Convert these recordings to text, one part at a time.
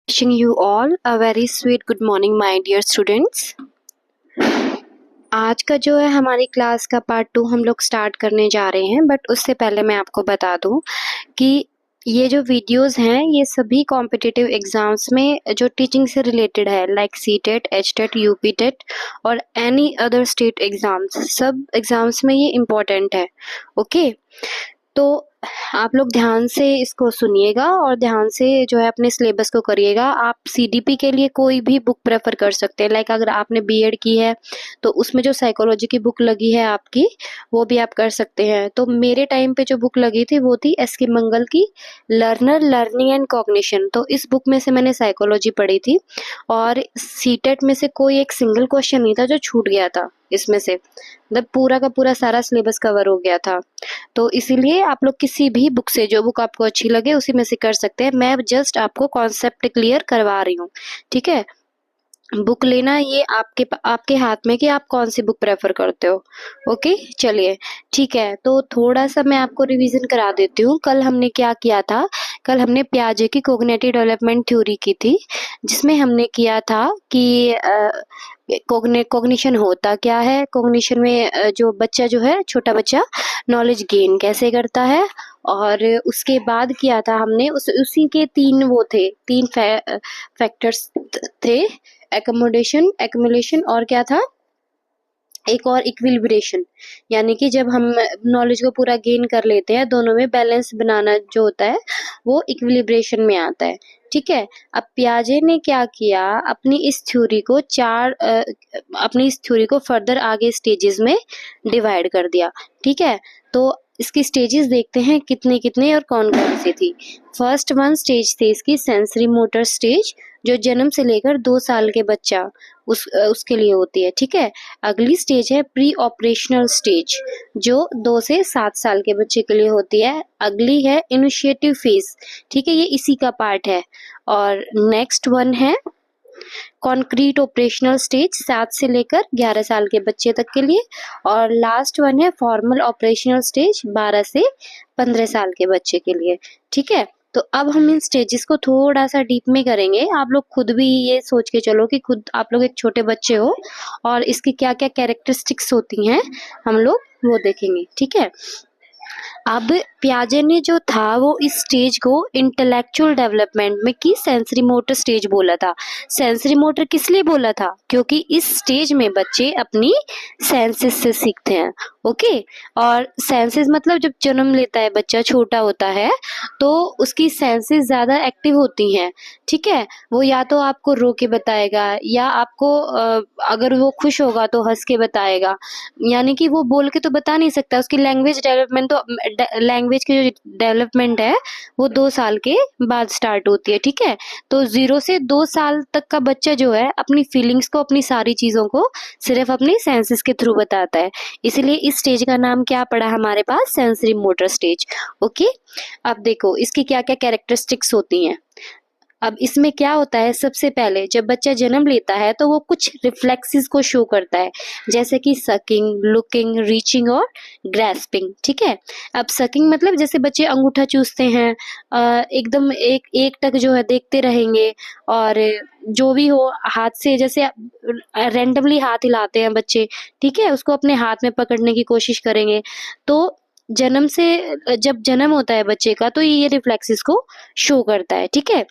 Wishing you all a very sweet good morning, my dear students. आज का जो है हमारी क्लास का पार्ट 2 हम लोग स्टार्ट करने जा रहे हैं, बट उससे पहले मैं आपको बता दूं कि ये जो वीडियोस हैं ये सभी कॉम्पिटिटिव एग्जाम्स में जो टीचिंग से रिलेटेड है, लाइक सीटेट, एचटेट, यूपीटेट और एनी अदर स्टेट एग्जाम्स, सब एग्जाम्स में ये इम्पोर्टेंट है। ओके, तो आप लोग ध्यान से इसको सुनिएगा और ध्यान से जो है अपने सिलेबस को करिएगा। आप सीडीपी के लिए कोई भी बुक प्रेफर कर सकते हैं, लाइक अगर आपने बीएड की है तो उसमें जो साइकोलॉजी की बुक लगी है आपकी, वो भी आप कर सकते हैं। तो मेरे टाइम पे जो बुक लगी थी वो थी एस.के. मंगल की लर्नर लर्निंग एंड कॉग्निशन। तो इस बुक में से मैंने साइकोलॉजी पढ़ी थी और सीटेट में से कोई एक सिंगल क्वेश्चन नहीं था जो छूट गया था इसमें से, मतलब पूरा का पूरा सारा सिलेबस कवर हो गया था। तो इसीलिए आप लोग किसी भी बुक से, जो बुक आपको अच्छी लगे उसी में से कर सकते हैं। मैं जस्ट आपको कॉन्सेप्ट क्लियर करवा रही हूँ, ठीक है। बुक लेना ये आपके हाथ में कि आप कौन सी बुक प्रेफर करते हो। ओके, चलिए ठीक है। तो थोड़ा सा मैं आपको रिवीजन करा देती हूँ। कल हमने क्या किया था, कल हमने पियाजे की कोग्निटिव डेवलपमेंट थ्योरी की थी, जिसमें हमने किया था कि कॉग्निशन होता क्या है। कॉग्निशन में जो बच्चा जो है, छोटा बच्चा नॉलेज गेन कैसे करता है, और उसके बाद किया था हमने उसी के तीन फैक्टर्स थे, एकोमोडेशन, एक्युमुलेशन और क्या था, एक और इक्विलिब्रेशन। यानी कि जब हम नॉलेज को पूरा गेन कर लेते हैं, दोनों में बैलेंस बनाना जो होता है वो इक्विलिब्रेशन में आता है, ठीक है। अब पियाजे ने क्या किया, अपनी इस थ्योरी को फर्दर आगे स्टेजेस में डिवाइड कर दिया, ठीक है। तो इसकी स्टेजेस देखते हैं कितने कितने और कौन कौन सी थी। फर्स्ट वन स्टेज थी इसकी सेंसरी मोटर स्टेज, जो जन्म से लेकर 2 साल के बच्चा उसके लिए होती है, ठीक है। अगली स्टेज है प्री ऑपरेशनल स्टेज, जो 2 से 7 साल के बच्चे के लिए होती है। अगली है इनिशिएटिव फेज, ठीक है, ये इसी का पार्ट है। और नेक्स्ट वन है कॉन्क्रीट ऑपरेशनल स्टेज, 7 से लेकर 11 साल के बच्चे तक के लिए। और लास्ट वन है फॉर्मल ऑपरेशनल स्टेज, 12 से 15 साल के बच्चे के लिए, ठीक है। तो अब हम इन स्टेजेस को थोड़ा सा डीप में करेंगे। आप लोग खुद भी ये सोच के चलो कि खुद आप लोग एक छोटे बच्चे हो और इसकी क्या क्या कैरेक्टरिस्टिक्स होती हैं हम लोग वो देखेंगे, ठीक है। अब पियाजे ने जो था वो इस स्टेज को इंटेलेक्चुअल डेवलपमेंट में की सेंसरी मोटर स्टेज बोला था। सेंसरी मोटर किस लिए बोला था, क्योंकि इस स्टेज में बच्चे अपनी सेंसेस से सीखते हैं, ओके। और सेंसेस मतलब जब जन्म लेता है बच्चा, छोटा होता है, तो उसकी सेंसेस ज्यादा एक्टिव होती हैं, ठीक है। वो या तो आपको रो के बताएगा, या आपको अगर वो खुश होगा तो हंस के बताएगा। यानी कि वो बोल के तो बता नहीं सकता। उसकी लैंग्वेज डेवलपमेंट, तो लैंग्वेज की जो डेवलपमेंट है वो 2 साल के बाद स्टार्ट होती है, ठीक है। तो 0 से 2 साल तक का बच्चा जो है अपनी फीलिंग्स को, अपनी सारी चीजों को सिर्फ अपनी सेंसेस के थ्रू बताता है। इसलिए इस स्टेज का नाम क्या पड़ा हमारे पास, सेंसरी मोटर स्टेज, ओके। अब देखो इसकी क्या क्या कैरेक्टरिस्टिक्स होती हैं। अब इसमें क्या होता है, सबसे पहले जब बच्चा जन्म लेता है तो वो कुछ रिफ्लेक्सेस को शो करता है, जैसे कि सकिंग, लुकिंग, रीचिंग और ग्रैस्पिंग, ठीक है। अब सकिंग मतलब जैसे बच्चे अंगूठा चूसते हैं, एकदम एक एक टक जो है देखते रहेंगे, और जो भी हो हाथ से, जैसे रैंडमली हाथ हिलाते हैं बच्चे, ठीक है, उसको अपने हाथ में पकड़ने की कोशिश करेंगे। तो जन्म से, जब जन्म होता है बच्चे का, तो ये रिफ्लेक्सेस को शो करता है, ठीक है।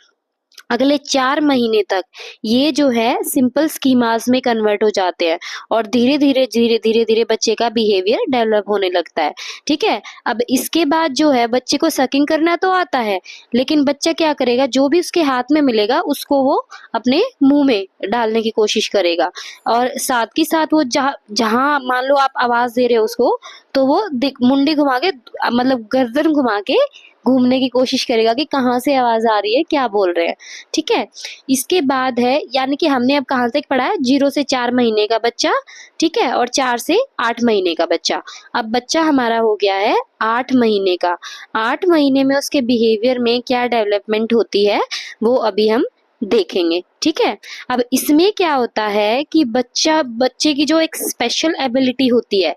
अगले 4 महीने तक ये जो है सिंपल स्कीमास में कन्वर्ट हो जाते हैं, और धीरे धीरे बच्चे का बिहेवियर डेवलप होने लगता है, ठीक है। अब इसके बाद जो है बच्चे को सकिंग करना तो आता है, लेकिन बच्चा क्या करेगा, जो भी उसके हाथ में मिलेगा उसको वो अपने मुंह में डालने की कोशिश करेगा। और साथ ही साथ वो जहाँ मान लो आप आवाज दे रहे हो उसको, तो वो मुंडी घुमा के, मतलब गर्दन घुमा के घूमने की कोशिश करेगा कि कहाँ से आवाज आ रही है, क्या बोल रहे हैं, ठीक है। इसके बाद है, यानी कि हमने अब कहाँ तक पढ़ा है, 0 से 4 महीने का बच्चा, ठीक है, और 4 से 8 महीने का बच्चा। अब बच्चा हमारा हो गया है 8 महीने का। 8 महीने में उसके बिहेवियर में क्या डेवलपमेंट होती है वो अभी हम देखेंगे, ठीक है। अब इसमें क्या होता है कि बच्चे की जो एक स्पेशल एबिलिटी होती है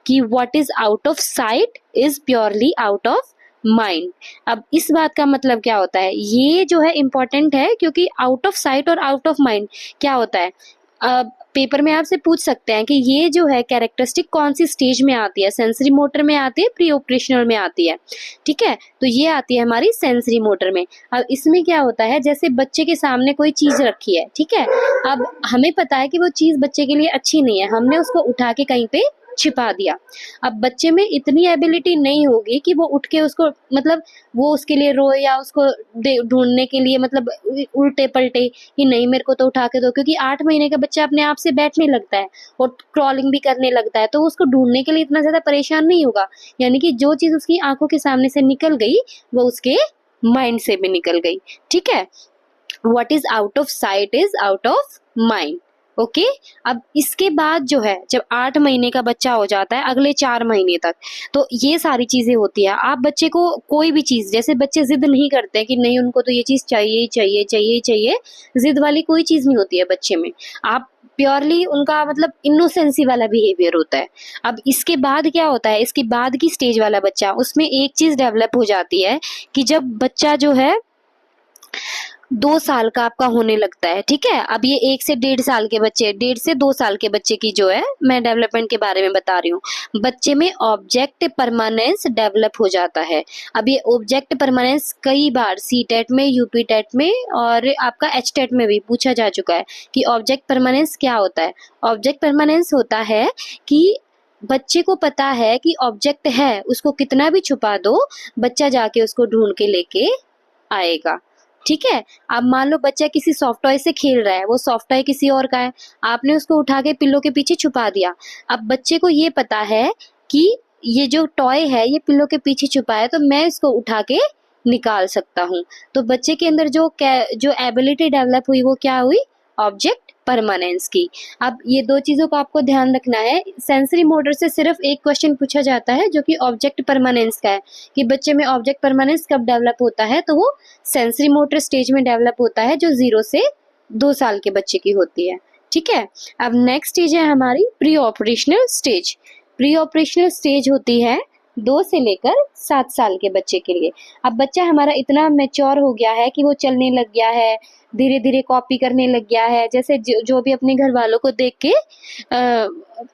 कि what is out of site is purely out of mind. अब इस बात का मतलब क्या होता है, ये जो है इम्पोर्टेंट है, क्योंकि आउट ऑफ साइट और आउट ऑफ माइंड क्या होता है, पेपर में आपसे पूछ सकते हैं कि ये जो है कैरेक्टरिस्टिक कौन सी स्टेज में आती है, सेंसरी मोटर में आती है, प्री ऑपरेशनल में आती है। ठीक है, तो ये आती है हमारी सेंसरी मोटर में। अब इसमें क्या होता है, जैसे बच्चे के सामने कोई चीज रखी है, ठीक है, अब हमें पता है कि वो चीज बच्चे के लिए अच्छी नहीं है, हमने उसको उठा के कहीं पे छिपा दिया। अब बच्चे में इतनी एबिलिटी नहीं होगी कि वो उठ के उसको, मतलब वो उसके लिए रोए या उसको ढूंढने के लिए मतलब उल्टे पलटे कि नहीं मेरे को तो उठा के दो, क्योंकि 8 महीने का बच्चा अपने आप से बैठने लगता है और क्रॉलिंग भी करने लगता है, तो वो उसको ढूंढने के लिए इतना ज्यादा परेशान नहीं होगा। यानी कि जो चीज उसकी आंखों के सामने से निकल गई वो उसके माइंड से भी निकल गई। ठीक है, what is out of site is out of mind. Okay, अब इसके बाद जो है जब 8 महीने का बच्चा हो जाता है, अगले 4 महीने तक तो ये सारी चीजें होती है। आप बच्चे को कोई भी चीज, जैसे बच्चे जिद नहीं करते हैं कि नहीं उनको तो ये चीज चाहिए चाहिए चाहिए चाहिए, जिद वाली कोई चीज नहीं होती है बच्चे में। आप प्योरली उनका मतलब इनोसेंसी वाला बिहेवियर होता है। अब इसके बाद क्या होता है, इसके बाद की स्टेज वाला बच्चा, उसमें एक चीज डेवलप हो जाती है कि जब बच्चा जो है 2 साल का आपका होने लगता है। ठीक है, अब ये 1 से 1.5 साल के बच्चे, 1.5 से 2 साल के बच्चे की जो है मैं डेवलपमेंट के बारे में बता रही हूँ। बच्चे में ऑब्जेक्ट परमानेंस डेवलप हो जाता है। अब ये ऑब्जेक्ट परमानेंस कई बार सी टेट में, यूपी टेट में और आपका एच टेट में भी पूछा जा चुका है कि ऑब्जेक्ट परमानेंस क्या होता है। ऑब्जेक्ट परमानेंस होता है कि बच्चे को पता है कि ऑब्जेक्ट है, उसको कितना भी छुपा दो बच्चा जाके उसको ढूंढ के लेके आएगा। ठीक है, अब मान लो बच्चा किसी सॉफ्ट टॉय से खेल रहा है, वो सॉफ्ट टॉय किसी और का है, आपने उसको उठा के पिल्लो के पीछे छुपा दिया। अब बच्चे को ये पता है कि ये जो टॉय है ये पिल्लो के पीछे छुपा है, तो मैं इसको उठा के निकाल सकता हूँ। तो बच्चे के अंदर जो एबिलिटी डेवलप हुई वो क्या हुई, ऑब्जेक्ट परमानेंस की। अब ये दो चीजों का आपको ध्यान रखना है। सेंसरी मोटर से सिर्फ एक क्वेश्चन पूछा जाता है जो कि ऑब्जेक्ट परमानेंस का है, कि बच्चे में ऑब्जेक्ट परमानेंस कब डेवलप होता है, तो वो सेंसरी मोटर स्टेज में डेवलप होता है जो 0 से 2 साल के बच्चे की होती है। ठीक है, अब नेक्स्ट स्टेज है हमारी pre operational stage. Pre operational stage होती है 2 से लेकर 7 साल के बच्चे के लिए। अब बच्चा हमारा इतना मैच्योर हो गया है कि वो चलने लग गया है, धीरे धीरे कॉपी करने लग गया है, जैसे जो भी अपने घर वालों को देख के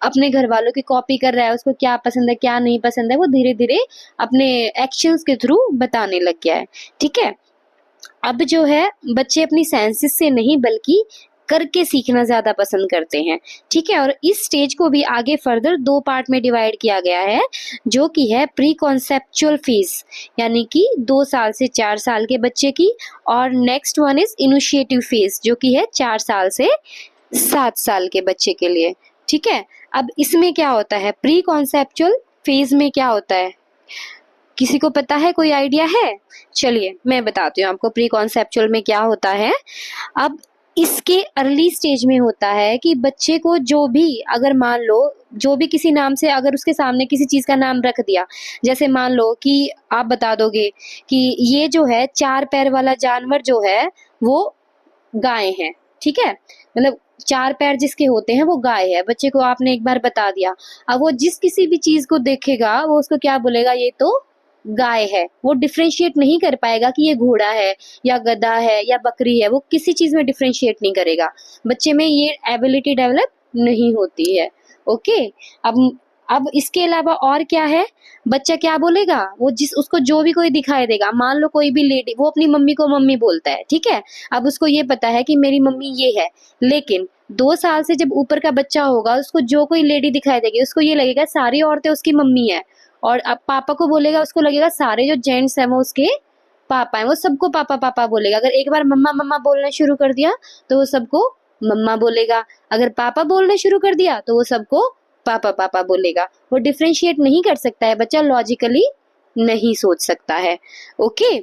अपने घर वालों की कॉपी कर रहा है, उसको क्या पसंद है क्या नहीं पसंद है वो धीरे धीरे अपने एक्शंस के थ्रू बताने लग गया है। ठीक है, अब जो है बच्चे अपनी सेंसेस से नहीं बल्कि करके सीखना ज्यादा पसंद करते हैं। ठीक है, और इस स्टेज को भी आगे फर्दर 2 पार्ट में डिवाइड किया गया है, जो कि है प्री कॉन्सेप्चुअल फेज यानी कि 2 साल से 4 साल के बच्चे की, और next one is initiative phase जो कि है 4 साल से 7 साल के बच्चे के लिए। ठीक है, अब इसमें क्या होता है, प्री कॉन्सेप्चुअल फेज में क्या होता है, किसी को पता है, कोई आइडिया है? चलिए मैं बताती हूँ आपको प्री कॉन्सेप्चुअल में क्या होता है। अब इसके अर्ली स्टेज में होता है कि बच्चे को जो भी, अगर मान लो जो भी किसी नाम से अगर उसके सामने किसी चीज का नाम रख दिया, जैसे मान लो कि आप बता दोगे कि ये जो है 4 पैर वाला जानवर जो है वो गाय है। ठीक है, मतलब 4 पैर जिसके होते हैं वो गाय है, बच्चे को आपने एक बार बता दिया। अब वो जिस किसी भी चीज को देखेगा वो उसको क्या बोलेगा, ये तो गाय है। वो डिफरेंशिएट नहीं कर पाएगा कि ये घोड़ा है या गधा है या बकरी है, वो किसी चीज में डिफरेंशिएट नहीं करेगा। बच्चे में ये एबिलिटी डेवलप नहीं होती है। ओके, अब इसके अलावा और क्या है, बच्चा क्या बोलेगा, वो उसको जो भी कोई दिखाई देगा, मान लो कोई भी लेडी, वो अपनी मम्मी को मम्मी बोलता है। ठीक है, अब उसको ये पता है कि मेरी मम्मी ये है, लेकिन 2 साल से जब ऊपर का बच्चा होगा उसको जो कोई लेडी दिखाई देगी उसको ये लगेगा सारी औरतें उसकी मम्मी है, और अब पापा को बोलेगा उसको लगेगा सारे जो जेंट्स हैं वो उसके पापा हैं, वो सबको पापा पापा बोलेगा। अगर एक बार मम्मा मम्मा बोलना शुरू कर दिया तो वो सबको मम्मा बोलेगा, अगर पापा बोलना शुरू कर दिया तो वो सबको पापा पापा बोलेगा। वो डिफरेंशिएट नहीं कर सकता है, बच्चा लॉजिकली नहीं सोच सकता है। ओके,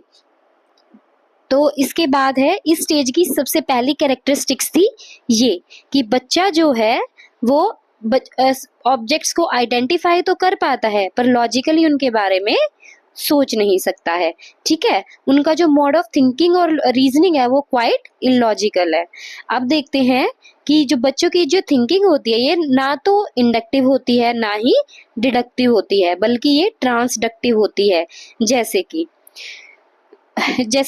तो इसके बाद है इस स्टेज की सबसे पहली कैरेक्टरिस्टिक्स थी ये कि बच्चा जो है वो ऑब्जेक्ट्स को आइडेंटिफाई तो कर पाता है पर लॉजिकली उनके बारे में सोच नहीं सकता है, ठीक है। उनका जो मोड ऑफ थिंकिंग और रीजनिंग है वो क्वाइट इलॉजिकल है। अब देखते हैं कि जो बच्चों की जो थिंकिंग होती है ये ना तो इंडक्टिव होती है ना ही डिडक्टिव होती है, बल्कि ये ट्रांसडक्टिव होती है। जैसे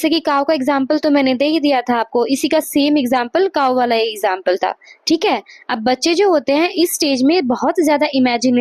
कि काव का एग्जाम्पल तो मैंने दे ही दिया था आपको, इसी का सेम एग्जाम्पल काव वाला एग्जाम्पल था, ठीक है। अब बच्चे जो होते हैं इस स्टेज में बहुत ज्यादा इमेजिनेटिव